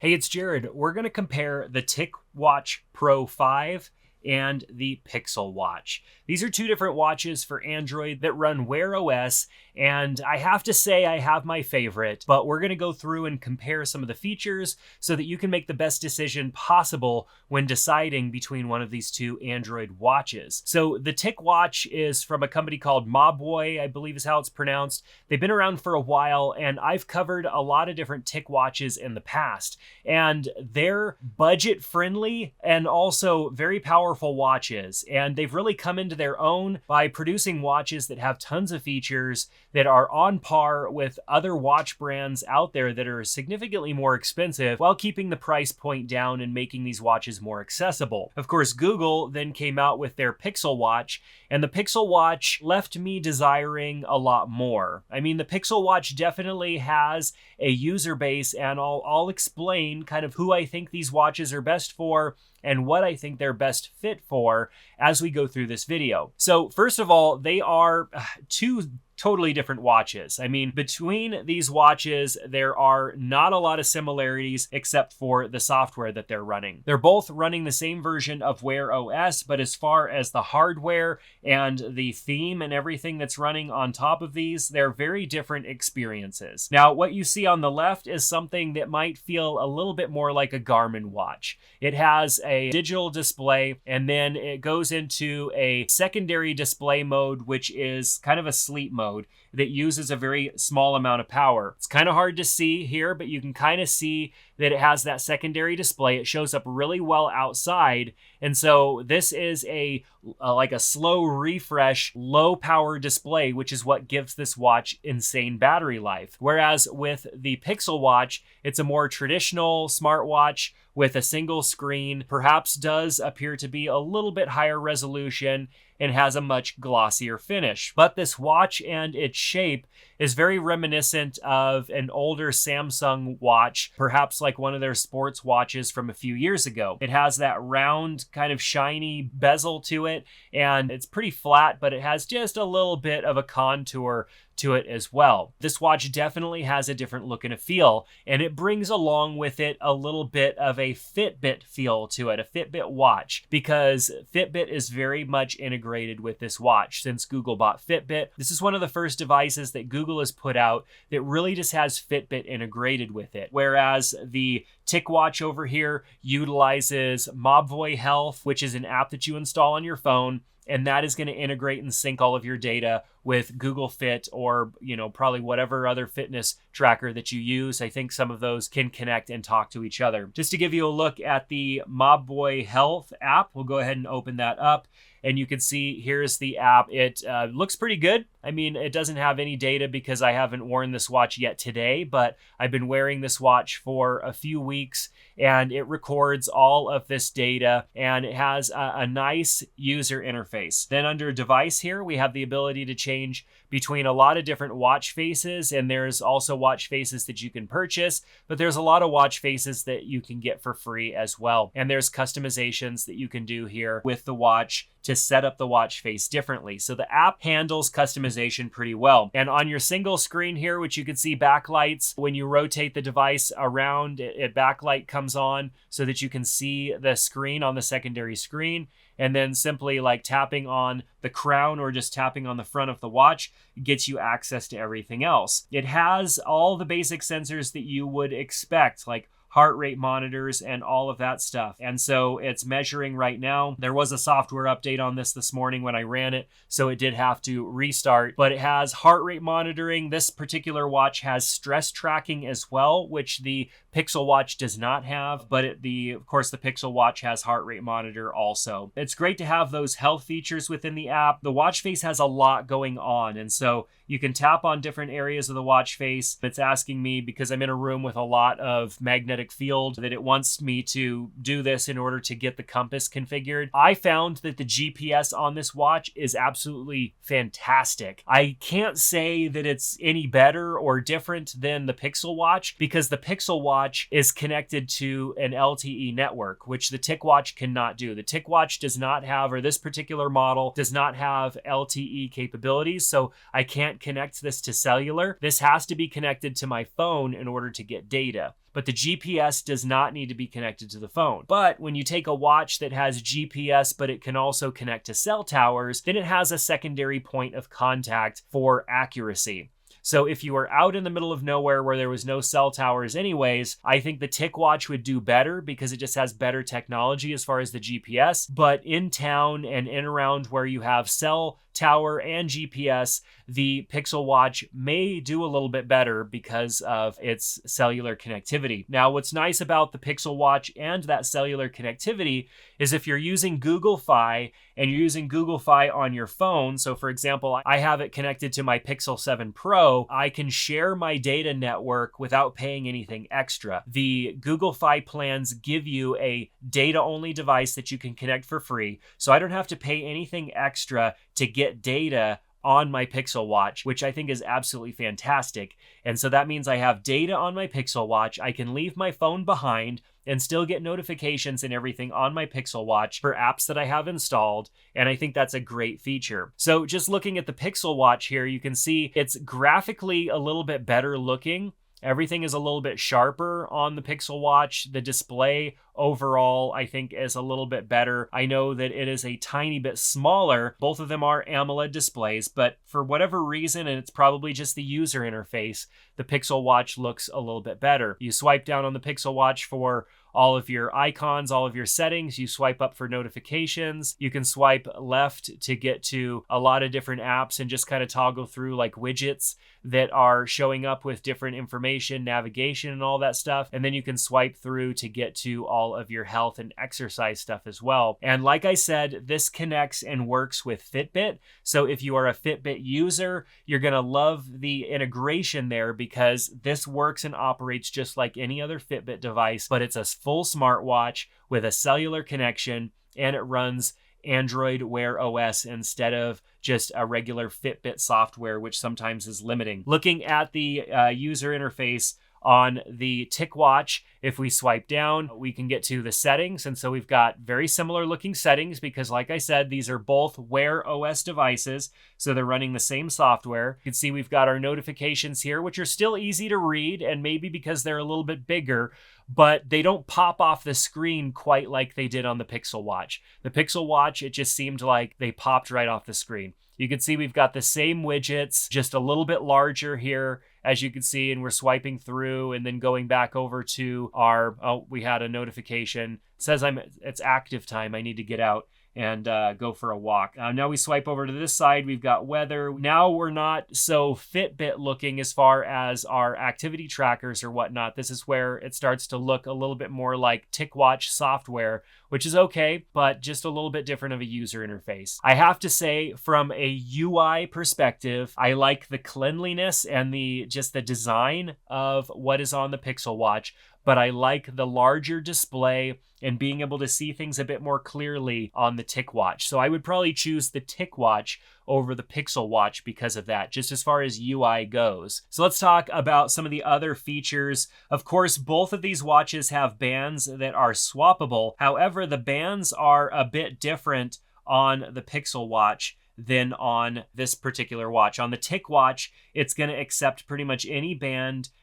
Hey, it's Jared. We're going to compare the Ticwatch Pro 5 and the Pixel Watch. These are two different watches for Android that run Wear OS, and I have to say I have my favorite, but we're going to go through and compare some of the features so that you can make the best decision possible when deciding between one of these two Android watches. So the Ticwatch is from a company called Mobboy, I believe is how it's pronounced. They've been around for a while, and I've covered a lot of different Ticwatches in the past, and they're budget friendly and also very powerful watches, and they've really come into their own by producing watches that have tons of features that are on par with other watch brands out there that are significantly more expensive while keeping the price point down and making these watches more accessible. Of course, Google then came out with their Pixel Watch, and the Pixel Watch left me desiring a lot more. I mean, the Pixel Watch definitely has a user base, and I'll explain kind of who I think these watches are best for and what I think they're best fit for as we go through this video. So first of all, they are two totally different watches. I mean, between these watches, there are not a lot of similarities except for the software that they're running. They're both running the same version of Wear OS, but as far as the hardware and the theme and everything that's running on top of these, they're very different experiences. Now, what you see on the left is something that might feel a little bit more like a Garmin watch. It has a digital display, and then it goes into a secondary display mode, which is kind of a sleep mode that uses a very small amount of power. It's kind of hard to see here, but you can kind of see that it has that secondary display. It shows up really well outside. And so this is like a slow refresh, low power display, which is what gives this watch insane battery life. Whereas with the Pixel Watch, it's a more traditional smartwatch with a single screen, perhaps does appear to be a little bit higher resolution and has a much glossier finish. But this watch and its shape is very reminiscent of an older Samsung watch, perhaps like one of their sports watches from a few years ago. It has that round, kind of shiny bezel to it, and it's pretty flat, but it has just a little bit of a contour to it as well. This watch definitely has a different look and a feel, and it brings along with it a little bit of a Fitbit feel to it, a Fitbit watch, because Fitbit is very much integrated with this watch. Since Google bought Fitbit, this is one of the first devices that Google has put out that really just has Fitbit integrated with it. Whereas the Ticwatch over here utilizes Mobboy Health, which is an app that you install on your phone, and that is going to integrate and sync all of your data with Google Fit or, probably whatever other fitness tracker that you use. I think some of those can connect and talk to each other. Just to give you a look at the Mobboy Health app, we'll go ahead and open that up. And you can see here's the app. It looks pretty good. I mean, it doesn't have any data because I haven't worn this watch yet today, but I've been wearing this watch for a few weeks, and it records all of this data, and it has a nice user interface. Then under device here, we have the ability to change between a lot of different watch faces, and there's also watch faces that you can purchase, but there's a lot of watch faces that you can get for free as well. And there's customizations that you can do here with the watch to set up the watch face differently. So the app handles customization pretty well. And on your single screen here, which you can see backlights, when you rotate the device around, it backlight comes on so that you can see the screen on the secondary screen. And then simply like tapping on the crown or just tapping on the front of the watch gets you access to everything else. It has all the basic sensors that you would expect, like heart rate monitors and all of that stuff. And so it's measuring right now. There was a software update on this morning when I ran it, so it did have to restart, but it has heart rate monitoring. This particular watch has stress tracking as well, which the Pixel Watch does not have, but of course the Pixel Watch has heart rate monitor also. It's great to have those health features within the app. The watch face has a lot going on, and so you can tap on different areas of the watch face. It's asking me, because I'm in a room with a lot of magnetic field, that it wants me to do this in order to get the compass configured. I found that the GPS on this watch is absolutely fantastic. I can't say that it's any better or different than the Pixel Watch, because the Pixel Watch is connected to an LTE network, which the Ticwatch cannot do. The Ticwatch does not have, or this particular model does not have LTE capabilities, so I can't connect this to cellular. This has to be connected to my phone in order to get data. but the GPS does not need to be connected to the phone. But when you take a watch that has GPS, but it can also connect to cell towers, then it has a secondary point of contact for accuracy. So if you were out in the middle of nowhere where there was no cell towers anyways, I think the Ticwatch would do better because it just has better technology as far as the GPS. But in town and in around where you have cell tower and GPS, the Pixel Watch may do a little bit better because of its cellular connectivity. Now, what's nice about the Pixel Watch and that cellular connectivity is if you're using Google Fi and you're using Google Fi on your phone, so for example, I have it connected to my Pixel 7 Pro, I can share my data network without paying anything extra. The Google Fi plans give you a data-only device that you can connect for free, so I don't have to pay anything extra to get data on my Pixel Watch, which I think is absolutely fantastic. And so that means I have data on my Pixel Watch. I can leave my phone behind and still get notifications and everything on my Pixel Watch for apps that I have installed. And I think that's a great feature. So just looking at the Pixel Watch here, you can see it's graphically a little bit better looking. Everything is a little bit sharper on the Pixel Watch. The display overall, I think, is a little bit better. I know that it is a tiny bit smaller. Both of them are AMOLED displays, but for whatever reason, and it's probably just the user interface, the Pixel Watch looks a little bit better. You swipe down on the Pixel Watch for all of your icons, all of your settings. You swipe up for notifications. You can swipe left to get to a lot of different apps and just kind of toggle through like widgets that are showing up with different information, navigation, and all that stuff. And then you can swipe through to get to all of your health and exercise stuff as well. And like I said, this connects and works with Fitbit. So if you are a Fitbit user, you're going to love the integration there because this works and operates just like any other Fitbit device, but it's a full smartwatch with a cellular connection, and it runs Android Wear OS instead of just a regular Fitbit software, which sometimes is limiting. Looking at the user interface on the Ticwatch, if we swipe down, we can get to the settings. And so we've got very similar looking settings because, like I said, these are both Wear OS devices. So they're running the same software. You can see we've got our notifications here, which are still easy to read, and maybe because they're a little bit bigger, but they don't pop off the screen quite like they did on the Pixel Watch. The Pixel Watch, it just seemed like they popped right off the screen. You can see we've got the same widgets, just a little bit larger here, as you can see, and we're swiping through and then going back over to our, we had a notification. It says it's active time. I need to get out and go for a walk. Now we swipe over to this side. We've got weather. Now we're not so Fitbit looking as far as our activity trackers or whatnot. This is where it starts to look a little bit more like Ticwatch software, which is okay, but just a little bit different of a user interface. I have to say, from a UI perspective, I like the cleanliness and just the design of what is on the Pixel Watch, but I like the larger display and being able to see things a bit more clearly on the Ticwatch. So I would probably choose the Ticwatch over the Pixel Watch because of that, just as far as UI goes. So let's talk about some of the other features. Of course, both of these watches have bands that are swappable. However, the bands are a bit different on the Pixel Watch than on this particular watch. On the Ticwatch, it's going to accept pretty much any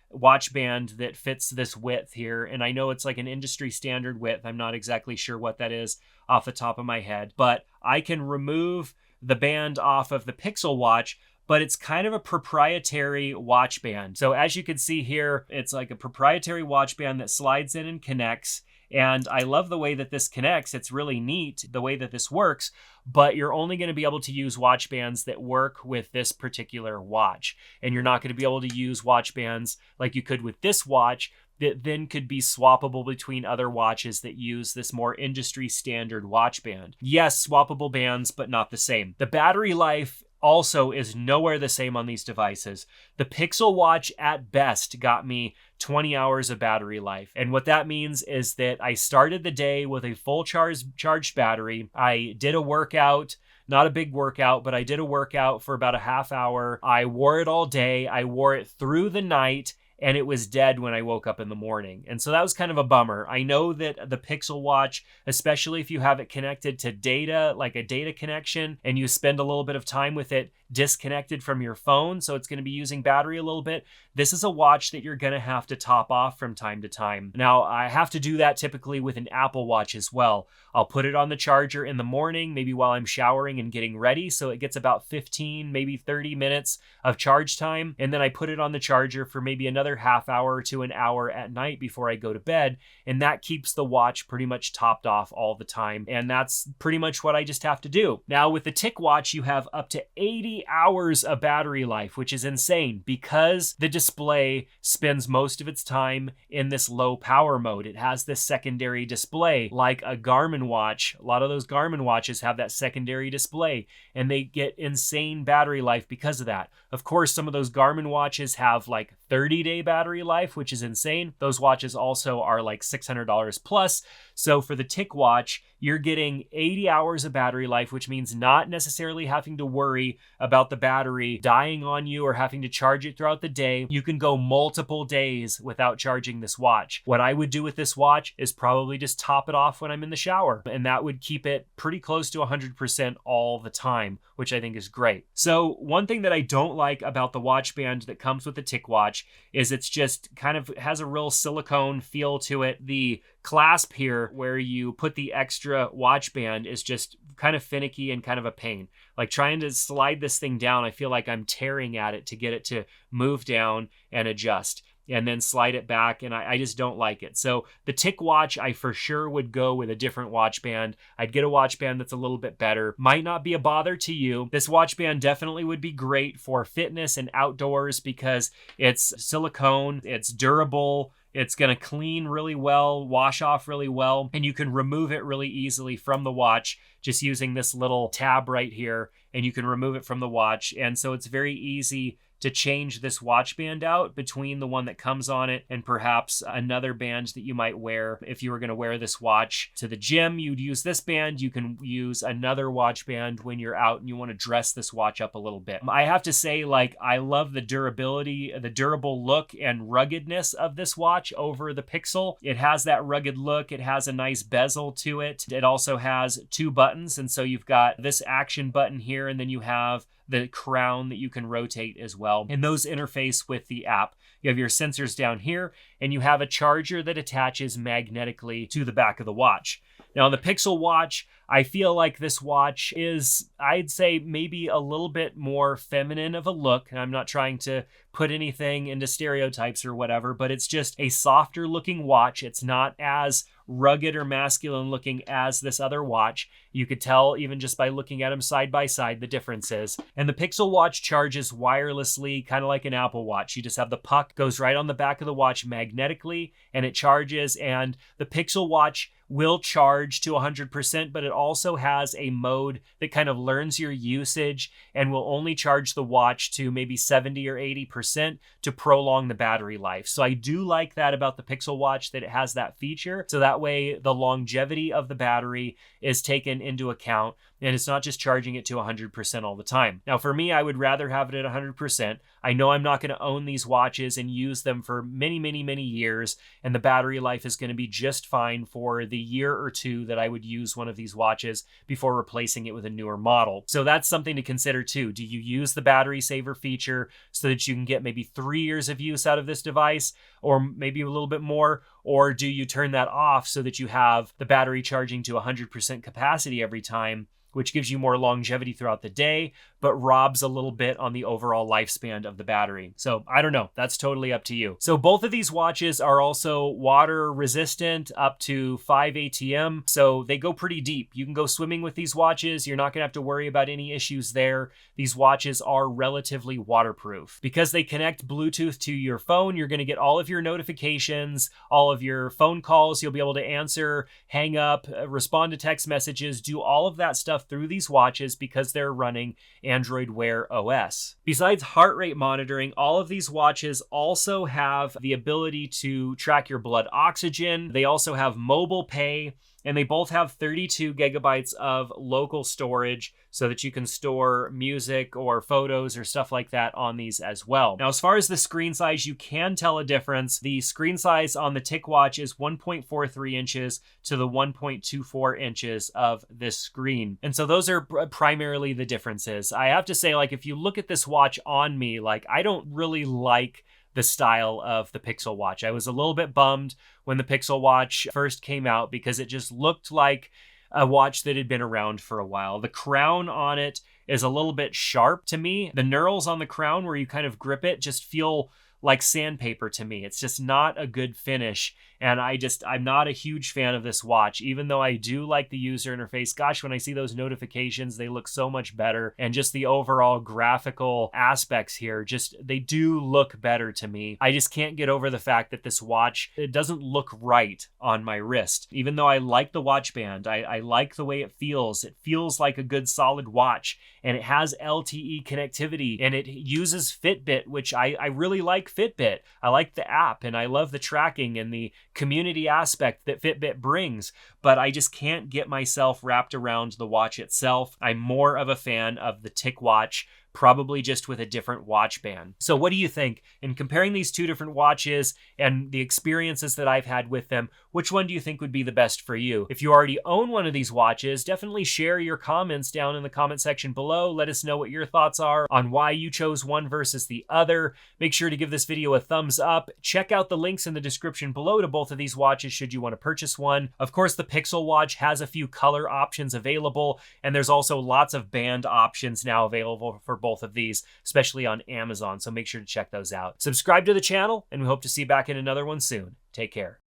watch band that fits this width here. And I know it's like an industry standard width. I'm not exactly sure what that is off the top of my head, but I can remove the band off of the Pixel Watch, but it's kind of a proprietary watch band. So as you can see here, it's like a proprietary watch band that slides in and connects. And I love the way that this connects. It's really neat the way that this works, but you're only going to be able to use watch bands that work with this particular watch. And you're not going to be able to use watch bands like you could with this watch that then could be swappable between other watches that use this more industry standard watch band. Yes, swappable bands, but not the same. The battery life also is nowhere the same on these devices. The Pixel Watch at best got me 20 hours of battery life. And what that means is that I started the day with a full charged battery. I did a workout, not a big workout, but I did a workout for about a half hour. I wore it all day. I wore it through the night, and it was dead when I woke up in the morning. And so that was kind of a bummer. I know that the Pixel Watch, especially if you have it connected to data, like a data connection, and you spend a little bit of time with it, disconnected from your phone, so it's going to be using battery a little bit. This is a watch that you're going to have to top off from time to time. Now, I have to do that typically with an Apple Watch as well. I'll put it on the charger in the morning, maybe while I'm showering and getting ready, so it gets about 15, maybe 30 minutes of charge time, and then I put it on the charger for maybe another half hour to an hour at night before I go to bed, and that keeps the watch pretty much topped off all the time, and that's pretty much what I just have to do. Now, with the Ticwatch, you have up to 80 hours of battery life, which is insane because the display spends most of its time in this low power mode. It has this secondary display like a Garmin watch. A lot of those Garmin watches have that secondary display, and they get insane battery life because of that. Of course, some of those Garmin watches have like 30-day battery life, which is insane. Those watches also are like $600 plus. So for the Ticwatch, you're getting 80 hours of battery life, which means not necessarily having to worry about the battery dying on you or having to charge it throughout the day. You can go multiple days without charging this watch. What I would do with this watch is probably just top it off when I'm in the shower, and that would keep it pretty close to 100% all the time, which I think is great. So one thing that I don't like about the watch band that comes with the Ticwatch is it's just kind of has a real silicone feel to it. The clasp here where you put the extra watch band is just kind of finicky and kind of a pain. Like trying to slide this thing down, I feel like I'm tearing at it to get it to move down and adjust, and then slide it back, and I just don't like it. So the Ticwatch, I for sure would go with a different watch band. I'd get a watch band that's a little bit better. Might not be a bother to you. This watch band definitely would be great for fitness and outdoors because it's silicone, it's durable, it's going to clean really well, wash off really well, and you can remove it really easily from the watch just using this little tab right here, and you can remove it from the watch. And so it's very easy to change this watch band out between the one that comes on it and perhaps another band that you might wear. If you were going to wear this watch to the gym, you'd use this band. You can use another watch band when you're out and you want to dress this watch up a little bit. I have to say, like, I love the durability, the durable look and ruggedness of this watch over the Pixel. It has that rugged look. It has a nice bezel to it. It also has 2 buttons, and so you've got this action button here, and then you have the crown that you can rotate as well. And those interface with the app. You have your sensors down here, and you have a charger that attaches magnetically to the back of the watch. Now, on the Pixel Watch, I feel like this watch is, I'd say, maybe a little bit more feminine of a look. And I'm not trying to put anything into stereotypes or whatever, but it's just a softer looking watch. It's not as rugged or masculine looking as this other watch. You could tell even just by looking at them side by side the differences. And the Pixel Watch charges wirelessly, kind of like an Apple Watch. You just have the puck goes right on the back of the watch magnetically, and it charges. And the Pixel Watch will charge to 100%, but it also has a mode that kind of learns your usage and will only charge the watch to maybe 70 or 80% to prolong the battery life. So I do like that about the Pixel Watch, that it has that feature. So that way the longevity of the battery is taken into account, and it's not just charging it to 100% all the time. Now, for me, I would rather have it at 100%. I know I'm not going to own these watches and use them for many, many, many years, and the battery life is going to be just fine for the year or two that I would use one of these watches before replacing it with a newer model. So that's something to consider too. Do you use the battery saver feature so that you can get maybe 3 years of use out of this device, or maybe a little bit more? Or do you turn that off so that you have the battery charging to 100% capacity every time, which gives you more longevity throughout the day, but robs a little bit on the overall lifespan of the battery? So I don't know. That's totally up to you. So both of these watches are also water resistant up to 5 ATM. So they go pretty deep. You can go swimming with these watches. You're not going to have to worry about any issues there. These watches are relatively waterproof. Because they connect Bluetooth to your phone, you're going to get all of your notifications, all of your phone calls. You'll be able to answer, hang up, respond to text messages, do all of that stuff through these watches because they're running Android Wear OS. Besides heart rate monitoring, all of these watches also have the ability to track your blood oxygen. They also have mobile pay, and they both have 32 gigabytes of local storage so that you can store music or photos or stuff like that on these as well. Now, as far as the screen size, you can tell a difference. The screen size on the Ticwatch is 1.43 inches to the 1.24 inches of this screen. And so those are primarily the differences. I have to say, like, if you look at this watch on me, like, I don't really like the style of the Pixel Watch. I was a little bit bummed when the Pixel Watch first came out because it just looked like a watch that had been around for a while. The crown on it is a little bit sharp to me. The knurls on the crown where you kind of grip it just feel like sandpaper to me. It's just not a good finish. And I'm not a huge fan of this watch, even though I do like the user interface. Gosh, when I see those notifications, they look so much better. And just the overall graphical aspects here, they do look better to me. I just can't get over the fact that this watch, it doesn't look right on my wrist. Even though I like the watch band, I like the way it feels. It feels like a good solid watch, and it has LTE connectivity, and it uses Fitbit, which I really like Fitbit. I like the app, and I love the tracking and the community aspect that Fitbit brings, but I just can't get myself wrapped around the watch itself. I'm more of a fan of the Ticwatch, probably just with a different watch band. So what do you think? In comparing these two different watches and the experiences that I've had with them, which one do you think would be the best for you? If you already own one of these watches, definitely share your comments down in the comment section below. Let us know what your thoughts are on why you chose one versus the other. Make sure to give this video a thumbs up. Check out the links in the description below to both of these watches should you want to purchase one. Of course, the Pixel Watch has a few color options available, and there's also lots of band options now available for both of these, especially on Amazon, so make sure to check those out. Subscribe to the channel, and we hope to see you back in another one soon. Take care.